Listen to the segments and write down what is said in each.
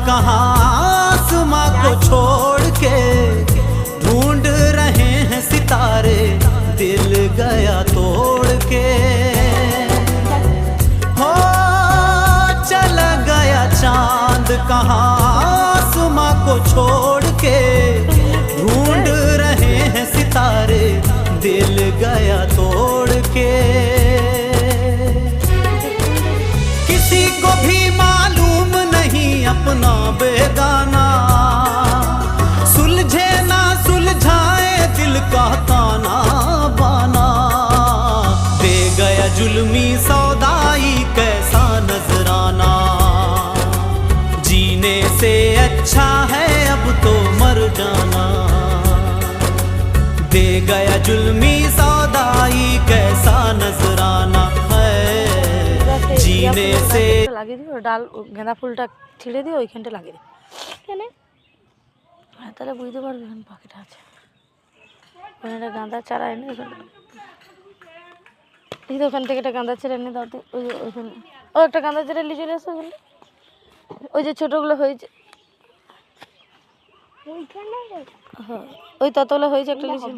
कहाँ आसमां को छोड़ के, ढूंढ रहे हैं सितारे दिल गया तोड़ के। हो चला गया चांद कहाँ आसमां को छोड़ के, ढूंढ रहे हैं सितारे दिल गया तोड़ के। किसी को भी मालूम नहीं अपना बेगाना, सुलझे ना सुलझाए दिल का ताना बाना। दे गया जुल्मी सौदाई कैसा नजराना, जीने से अच्छा है अब तो मर जाना। दे गया जुल्मी सौदाई कैसा नजराना है, जीने से। লাগিয়ে দিই ডাল গাঁদা ফুলটা ছিঁড়ে দিয়ে ওইখানটা লাগিয়ে দিই কেন? হ্যাঁ তাহলে বুঝতে পারবে এখানে পাখিটা আছে। ওখানে গাঁদা চারা এনে এই তো ওখান থেকে একটা গাঁদা চারা এনে দাও তো। ওই যে ওইখানে ও একটা গাঁদা চারা নিয়ে চলে আসো ওখানে, ওই যে ছোটোগুলো হয়েছে। হ্যাঁ ওই ততগুলো হয়েছে একটা লিচু।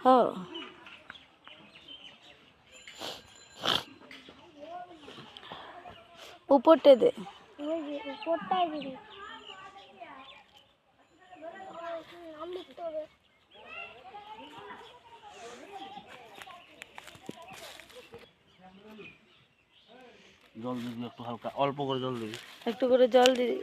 হ্যাঁ উপরটা দে, জল দিবি একটু হালকা, অল্প করে জল দিবি, একটু করে জল দিবি।